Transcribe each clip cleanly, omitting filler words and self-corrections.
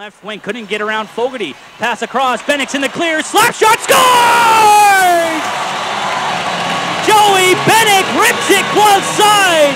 left wing, couldn't get around Fogarty. Pass across, Bennick's in the clear, slap shot, scores! Joey Bennick rips it glove side,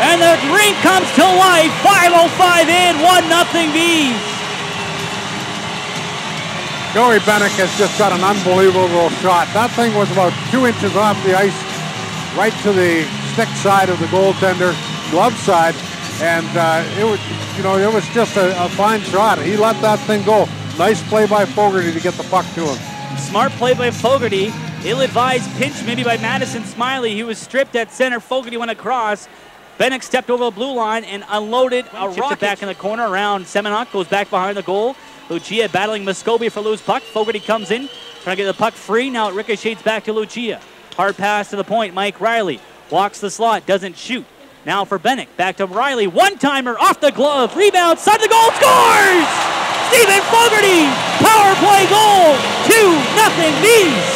and the rink comes to life. 5:05 in, 1-0 Vees. Joey Bennick has just got an unbelievable shot. That thing was about 2 inches off the ice, right to the stick side of the goaltender, glove side, and it was just a fine shot. He let that thing go. Nice play by Fogarty to get the puck to him. Smart play by Fogarty. Ill-advised pinch maybe by Madison Smiley. He was stripped at center. Fogarty went across. Bennick stepped over the blue line and unloaded a rocket back in the corner around Semenuk. Goes back behind the goal. Lucia battling Muscovy for loose puck. Fogarty comes in, trying to get the puck free. Now it ricochets back to Lucia. Hard pass to the point. Mike Riley walks the slot, doesn't shoot. Now for Bennick, back to Riley. One-timer off the glove. Rebound, side the goal, scores! Stephen Fogarty, power play goal. 2-0 Vees.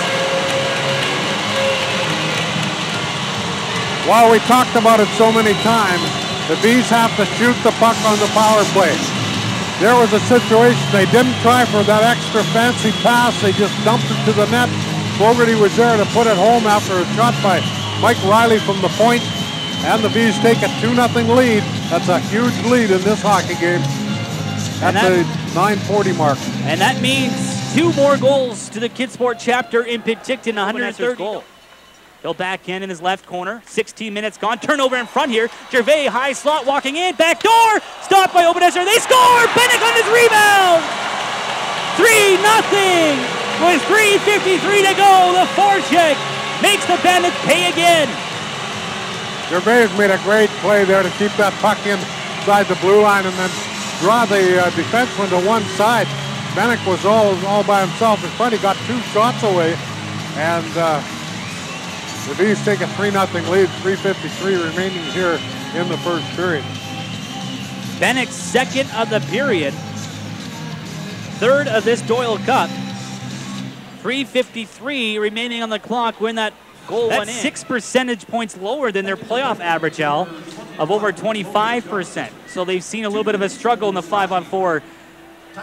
While we talked about it so many times, the Vees have to shoot the puck on the power play. There was a situation, they didn't try for that extra fancy pass, they just dumped it to the net. Fogarty was there to put it home after a shot by Mike Riley from the point, and the Vees take a 2-0 lead. That's a huge lead in this hockey game at the 9:40 mark. And that means 2 more goals to the Kidsport chapter in Penticton, 130 goal. He'll back in his left corner. 16 minutes gone. Turnover in front here. Gervais, high slot, walking in. Back door. Stopped by Obenezer. They score! Bennick on his rebound! 3-0! With 3:53 to go, the forecheck makes the Bandits pay again. Gervais made a great play there to keep that puck inside the blue line and then draw the defenseman to one side. Bennick was all by himself in front. He got 2 shots away, and the Vees take a 3-0 lead, 3:53 remaining here in the first period. Bennick's second of the period, third of this Doyle Cup. 3:53 remaining on the clock when that goal went in. That's 6 percentage points lower than their playoff average, Al, of over 25%. So they've seen a little bit of a struggle in the 5-on-4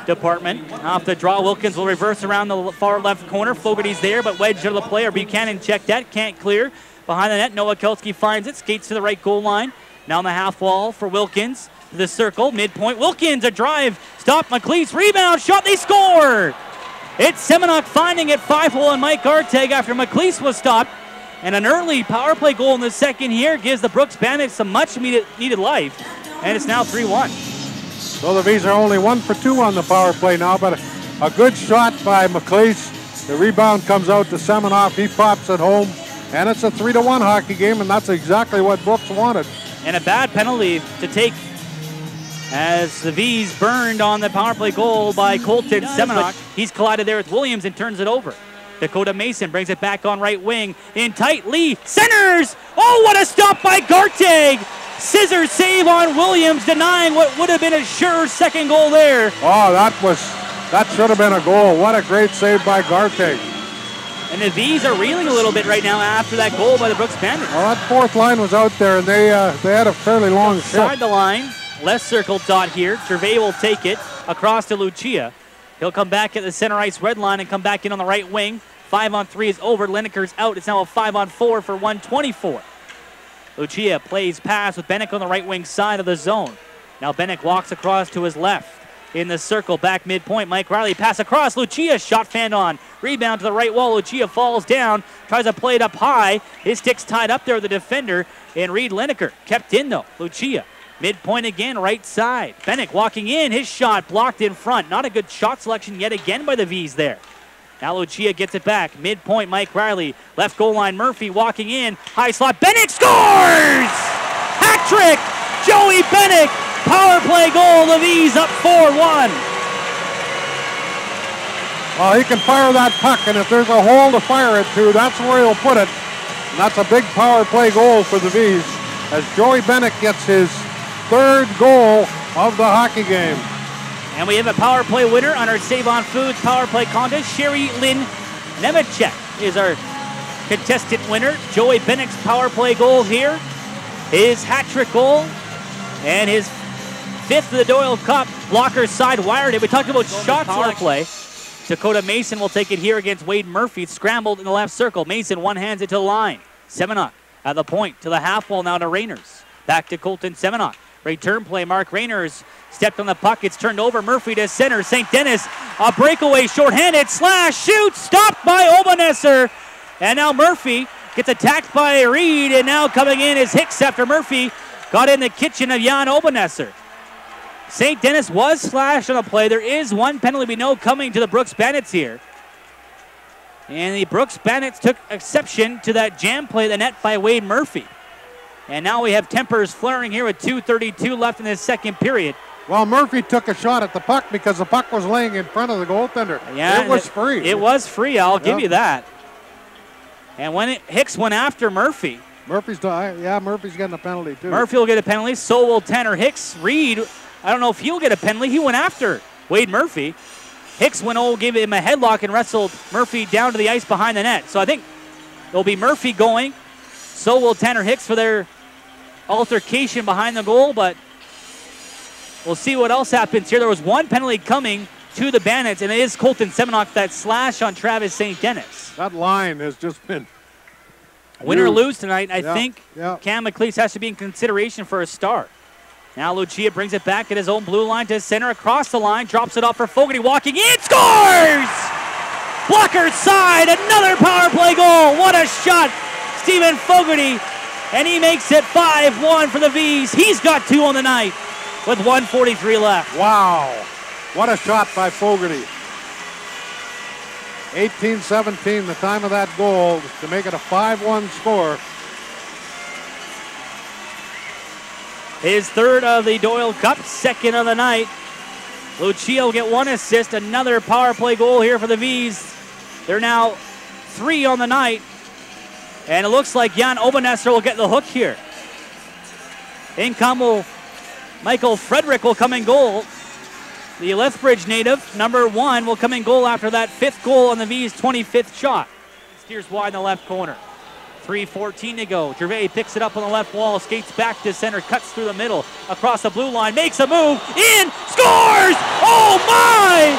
department. Off the draw, Wilkins will reverse around the far left corner. Fogarty's there, but wedged out of the player. Buchanan checked that, can't clear. Behind the net, Nowakowski finds it, skates to the right goal line. Now on the half wall for Wilkins. To the circle, midpoint. Wilkins, a drive. Stop, McLeese, rebound, shot, they score! It's Semenuk finding it, 5-hole on Mike Arteg after McLeese was stopped. And an early power play goal in the second here gives the Brooks Bandits some much needed life. And it's now 3-1. So the Vees are only 1 for 2 on the power play now, but a good shot by McLeese. The rebound comes out to Semenuk. He pops it home, and it's a 3-1 hockey game, and that's exactly what Brooks wanted. And a bad penalty to take as the Vees burned on the power play goal by Colton Semenuk. He's collided there with Williams and turns it over. Dakota Mason brings it back on right wing. In tight, Lee centers! Oh, what a stop by Garteg! Scissor save on Williams, denying what would have been a sure second goal there. Oh, that should have been a goal. What a great save by Garteg. And the Vees are reeling a little bit right now after that goal by the Brooks Bandits. Well, that fourth line was out there, and they had a fairly long shift. Side the line, left circle dot here. Gervais will take it across to Lucia. He'll come back at the center ice red line and come back in on the right wing. 5-on-3 is over. Lineker's out. It's now a 5-on-4 for 124. Lucia plays pass with Bennick on the right wing side of the zone. Now Bennick walks across to his left. In the circle, back midpoint, Mike Riley pass across. Lucia shot fanned on. Rebound to the right wall. Lucia falls down. Tries to play it up high. His stick's tied up there with the defender. And Reed Lineker kept in though. Lucia midpoint again, right side. Bennick walking in. His shot blocked in front. Not a good shot selection yet again by the Vees there. Now Lucia gets it back. Midpoint, Mike Riley. Left goal line, Murphy walking in. High slot, Bennick scores! Hat trick! Joey Bennick, power play goal. The Vees up 4-1. Well, he can fire that puck, and if there's a hole to fire it to, that's where he'll put it. And that's a big power play goal for the Vees as Joey Bennick gets his 3rd goal of the hockey game. And we have a power play winner on our Save On Foods power play contest. Sherry Lynn Nemechek is our contestant winner. Joey Bennick's power play goal here, his hat trick goal, and his fifth of the Doyle Cup. Blocker side wired it. We talked about shots power play. Dakota Mason will take it here against Wade Murphy. Scrambled in the left circle. Mason one-hands it to the line. Semenuk at the point to the half wall now to Rayners. Back to Colton Semenuk. Return play, Mark Rayners stepped on the puck. It's turned over. Murphy to center. St. Denis, a breakaway, shorthanded, slash, shoot, stopped by Obenesser. And now Murphy gets attacked by Reed, and now coming in is Hicks after Murphy got in the kitchen of Jan Obenesser. St. Denis was slashed on a play. There is one penalty we know coming to the Brooks Bandits here. And the Brooks Bandits took exception to that jam play, the net by Wade Murphy. And now we have tempers flaring here with 2:32 left in this second period. Well, Murphy took a shot at the puck because the puck was laying in front of the goaltender. Yeah, it was free. It was free, I'll give you that. And when Hicks went after Murphy. Murphy's getting a penalty too. Murphy will get a penalty, so will Tanner Hicks. Reed, I don't know if he'll get a penalty. He went after Wade Murphy. Hicks gave him a headlock and wrestled Murphy down to the ice behind the net. So I think it'll be Murphy going. So will Tanner Hicks for their altercation behind the goal, but we'll see what else happens here. There was one penalty coming to the Bandits, and it is Colton Semenuk, that slash on Travis St. Denis. That line has just been win or lose tonight. I think Cam McLeese has to be in consideration for a start. Now Lucia brings it back at his own blue line to center, across the line, drops it off for Fogarty, walking in, scores! Blocker side, another power play goal. What a shot, Stephen Fogarty. And he makes it 5-1 for the Vees. He's got 2 on the night with 1:43 left. Wow. What a shot by Fogarty. 18-17, the time of that goal to make it a 5-1 score. His third of the Doyle Cup, second of the night. Lucia will get 1 assist, another power play goal here for the Vees. They're now 3 on the night. And it looks like Jan Obenesser will get the hook here. In come Michael Frederick will come in goal. The Lethbridge native, number 1, will come in goal after that 5th goal on the Vees' 25th shot. Steers wide in the left corner. 3:14 to go. Gervais picks it up on the left wall, skates back to center, cuts through the middle, across the blue line, makes a move, in, scores! Oh my!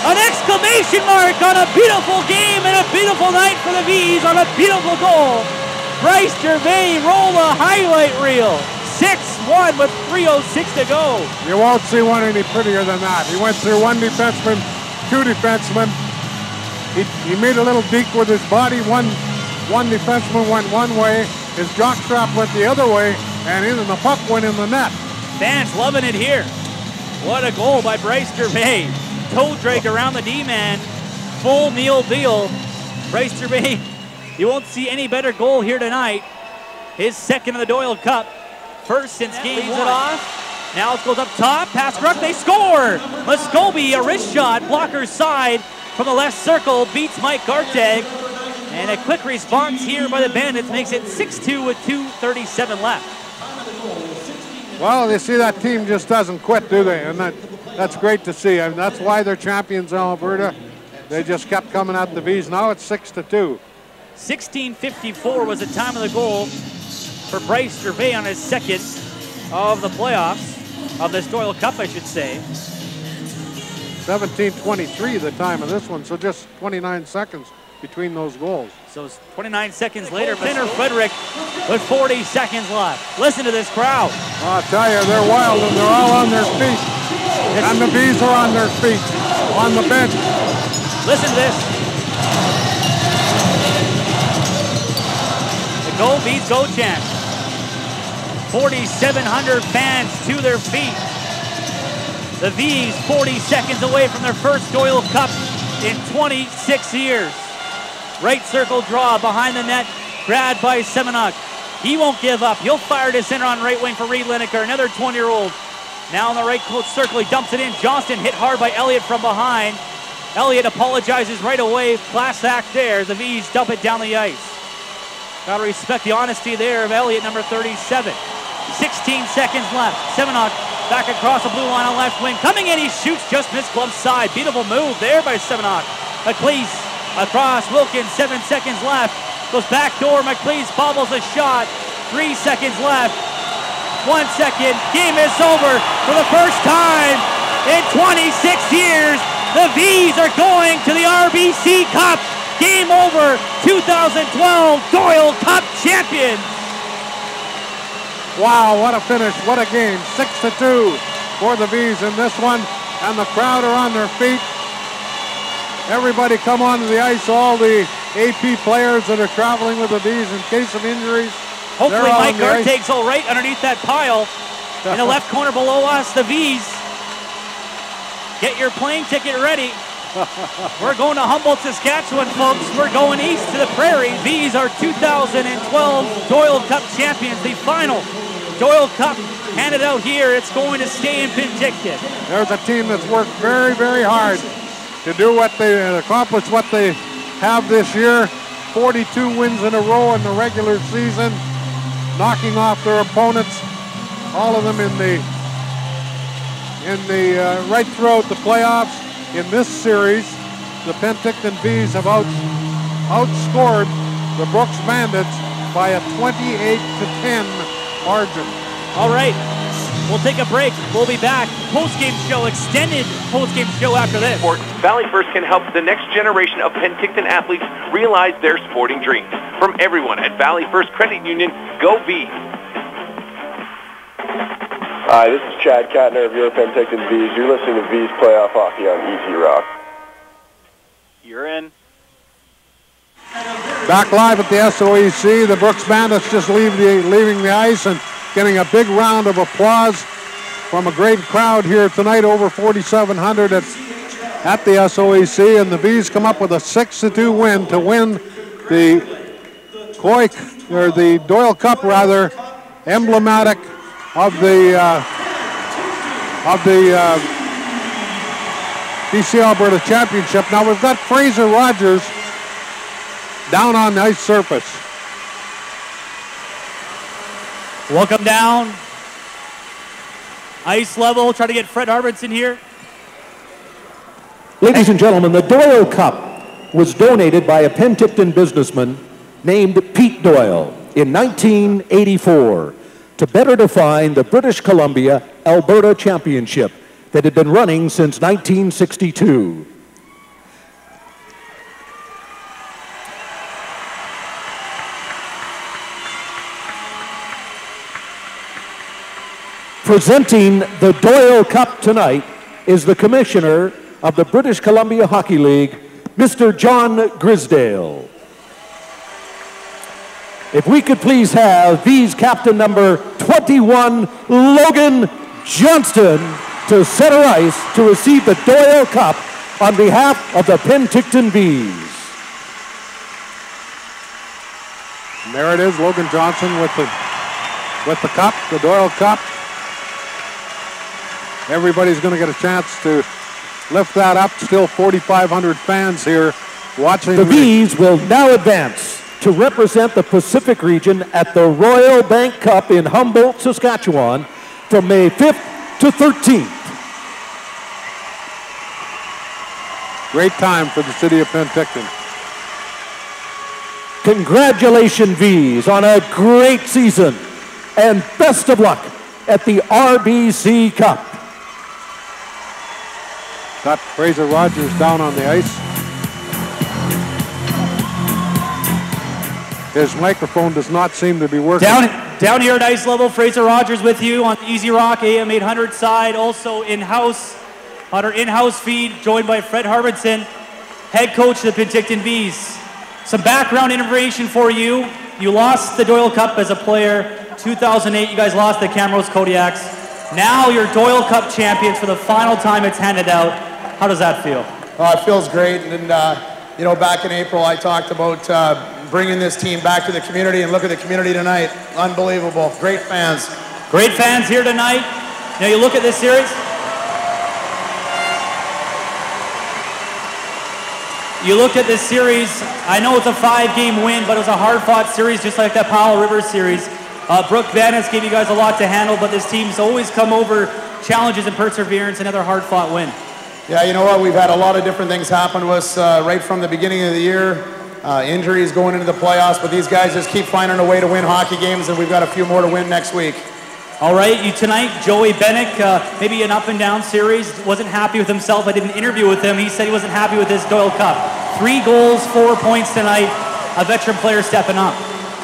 An exclamation mark on a beautiful game and a beautiful night for the Vees on a beautiful goal. Bryce Gervais rolled a highlight reel. 6-1 with 3:06 to go. You won't see one any prettier than that. He went through 1 defenseman, 2 defensemen. He made a little deke with his body. One defenseman went one way, his jockstrap went the other way, and the puck went in the net. Fans loving it here. What a goal by Bryce Gervais. Toe drag around the D-man. Full meal deal. Bryce Gervais, you won't see any better goal here tonight. His second of the Doyle Cup. First since game 1. It off. Now it goes up top, past Ruck, they score! Muscovy, a wrist shot, blocker's side from the left circle, beats Mike Gartag. And a quick response here by the Bandits makes it 6-2 with 2:37 left. Well, you see that team just doesn't quit, do they? And that's great to see. I mean, that's why they're champions in Alberta. They just kept coming at the Vees. Now it's 6-2. 16:54 was the time of the goal for Bryce Gervais on his second of the playoffs, of this Doyle Cup, I should say. 17:23 the time of this one, so just 29 seconds between those goals. So it's 29 seconds later, Tanner Frederick with 40 seconds left. Listen to this crowd. I'll tell you, they're wild and they're all on their feet. And the Vees are on their feet, on the bench. Listen to this. The Go Vees Go chant. 4,700 fans to their feet. The Vees 40 seconds away from their first Doyle Cup in 26 years. Right circle draw behind the net, grabbed by Semenuk. He won't give up. He'll fire to center on right wing for Reed Lineker, another 20-year-old. Now in the right close circle, he dumps it in. Johnston hit hard by Elliott from behind. Elliott apologizes right away. Class act there. The Vees dump it down the ice. Gotta respect the honesty there of Elliott, number 37. 16 seconds left. Semenuk back across the blue line on left wing. Coming in, he shoots, just missed glove side. Beautiful move there by Semenuk. McLeese across Wilkins, 7 seconds left. Goes back door, McLeese bobbles a shot. 3 seconds left. 1 second. Game is over for the first time in 26 years. The Vees are going to the RBC Cup. Game over. 2012 Doyle Cup champions. Wow, what a finish, what a game. 6-2 for the Vees in this one, and the crowd are on their feet. Everybody come onto the ice, all the AP players that are traveling with the Vees in case of injuries. Hopefully Mike Gartaig's all right underneath that pile. In the left corner below us, the Vees. Get your plane ticket ready. We're going to Humboldt, Saskatchewan, folks. We're going east to the prairie. Vees are 2012 Doyle Cup champions. The final Doyle Cup handed out here. It's going to stay in Penticton. There's a team that's worked very, very hard to do what they accomplish what they have this year. 42 wins in a row in the regular season, knocking off their opponents, all of them in the right throughout the playoffs. In this series, the Penticton Vees have outscored the Brooks Bandits by a 28-10 margin. All right, we'll take a break. We'll be back. Post-game show, extended post-game show after this. Valley First can help the next generation of Penticton athletes realize their sporting dreams. From everyone at Valley First Credit Union, go Vees. Hi, this is Chad Katner of your Penticton Vees. You're listening to Vees Playoff Hockey on Easy Rock. You're in. Back live at the SOEC, the Brooks Bandits just leaving the ice and getting a big round of applause from a great crowd here tonight, over 4,700 at the SOEC, and the Vees come up with a 6-2 win to win the the Doyle Cup, rather, emblematic of the BC Alberta Championship. Now we've got Fraser Rogers down on the ice surface. Welcome down. Ice level. Try to get Fred Harbinson here. Ladies and gentlemen, the Doyle Cup was donated by a Penticton businessman named Pete Doyle in 1984 to better define the British Columbia Alberta Championship that had been running since 1962. Presenting the Doyle Cup tonight is the Commissioner of the British Columbia Hockey League, Mr. John Grisdale. If we could please have Vees captain number 21, Logan Johnston, to center ice to receive the Doyle Cup on behalf of the Penticton Vees. And there it is, Logan Johnson with the cup, the Doyle Cup. Everybody's going to get a chance to lift that up. Still 4,500 fans here watching. The Vees will now advance to represent the Pacific region at the Royal Bank Cup in Humboldt, Saskatchewan from May 5th to 13th. Great time for the city of Penticton. Congratulations, Vees, on a great season, and best of luck at the RBC Cup. Got Fraser Rogers down on the ice. His microphone does not seem to be working. Down here at ice level, Fraser Rogers with you on the Easy Rock AM 800 side. Also in-house, on our in-house feed, joined by Fred Harbinson, head coach of the Penticton Vees. Some background information for you. You lost the Doyle Cup as a player. 2008, you guys lost the Camrose Kodiaks. Now you're Doyle Cup champions for the final time it's handed out. How does that feel? It feels great. And you know, back in April, I talked about bringing this team back to the community, and look at the community tonight. Unbelievable. Great fans. Great fans here tonight. Now you look at this series. You looked at this series. I know it's a 5-game win, but it was a hard-fought series, just like that Powell River series. Brooke Bandits gave you guys a lot to handle, but this team's always come over challenges and perseverance. Another hard-fought win. Yeah, you know what? We've had a lot of different things happen to us right from the beginning of the year. Injuries going into the playoffs, but these guys just keep finding a way to win hockey games, and we've got a few more to win next week. All right, tonight, Joey Bennick, maybe an up and down series, wasn't happy with himself. I did an interview with him. He said he wasn't happy with his Doyle Cup. 3 goals, 4 points tonight. A veteran player stepping up.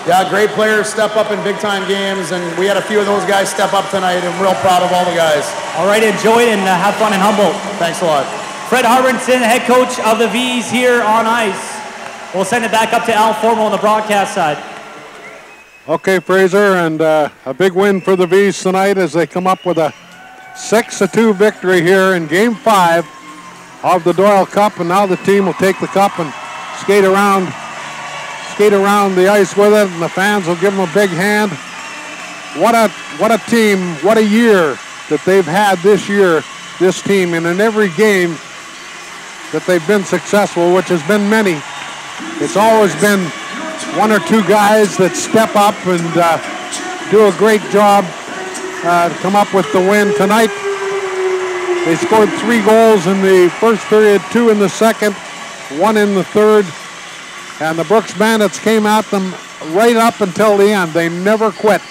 Yeah, great players step up in big-time games, and we had a few of those guys step up tonight, and real proud of all the guys. All right, enjoy it and have fun in Humboldt. Thanks a lot. Fred Harbinson, head coach of the Vees here on ice. We'll send it back up to Al Formal on the broadcast side. Okay, Fraser, and a big win for the Vees tonight as they come up with a 6-2 victory here in Game 5 of the Doyle Cup, and now the team will take the cup and skate around the ice with it, and the fans will give them a big hand. What a team, what a year that they've had this year, this team, and in every game that they've been successful, which has been many. It's always been 1 or 2 guys that step up and do a great job to come up with the win. Tonight, they scored 3 goals in the first period, 2 in the second, 1 in the third, and the Brooks Bandits came at them right up until the end. They never quit,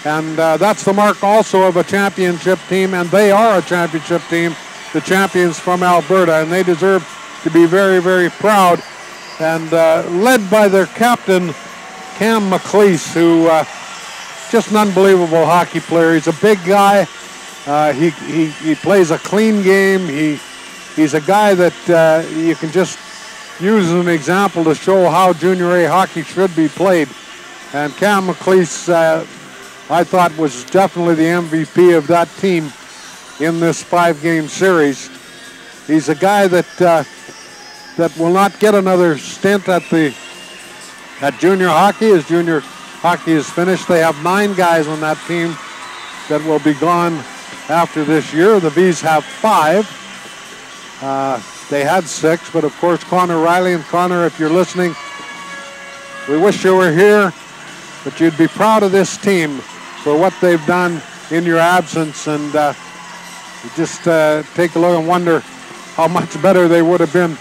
and that's the mark also of a championship team, and they are a championship team, the champions from Alberta, and they deserve to be very, very proud. And led by their captain, Cam McLeese, who just an unbelievable hockey player. He's a big guy. He plays a clean game. He's a guy that you can just use as an example to show how junior A hockey should be played. And Cam McLeese, I thought, was definitely the MVP of that team in this 5-game series. He's a guy that will not get another stint at junior hockey. As junior hockey is finished, they have 9 guys on that team that will be gone after this year. The Vees have 5. They had 6, but of course Connor Riley, and Connor, if you're listening, we wish you were here, but you'd be proud of this team for what they've done in your absence, and you just take a look and wonder how much better they would have been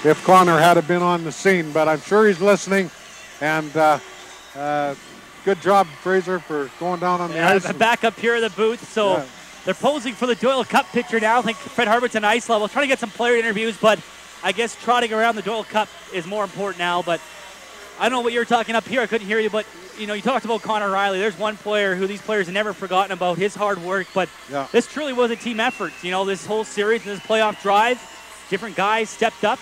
if Connor had been on the scene. But I'm sure he's listening, and good job, Fraser, for going down on the ice. Back up here in the booth, so they're posing for the Doyle Cup picture now. I think Fred Harbinson ice level, trying to get some player interviews, but I guess trotting around the Doyle Cup is more important now. But I don't know what you were talking up here. I couldn't hear you, but you talked about Connor Riley. There's one player who these players have never forgotten about, his hard work, but this truly was a team effort. This whole series, this playoff drive, different guys stepped up.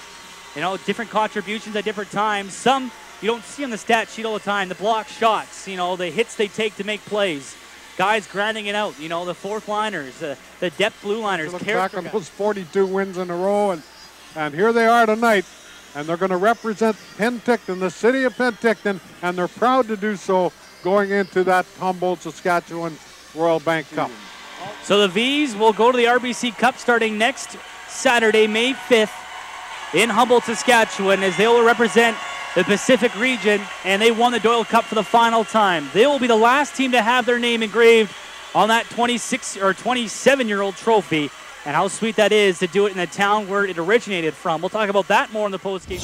Different contributions at different times. Some you don't see on the stat sheet all the time. The block shots, the hits they take to make plays. Guys grinding it out, the fourth liners, the depth blue liners. Look back on those 42 wins in a row, and here they are tonight, and they're going to represent Penticton, the city of Penticton, and they're proud to do so going into that Humboldt, Saskatchewan Royal Bank Cup. So the Vees will go to the RBC Cup starting next Saturday, May 5th. In Humboldt, Saskatchewan, as they will represent the Pacific region, and they won the Doyle Cup for the final time. They will be the last team to have their name engraved on that 26 or 27-year-old trophy, and how sweet that is to do it in the town where it originated from. We'll talk about that more in the postgame.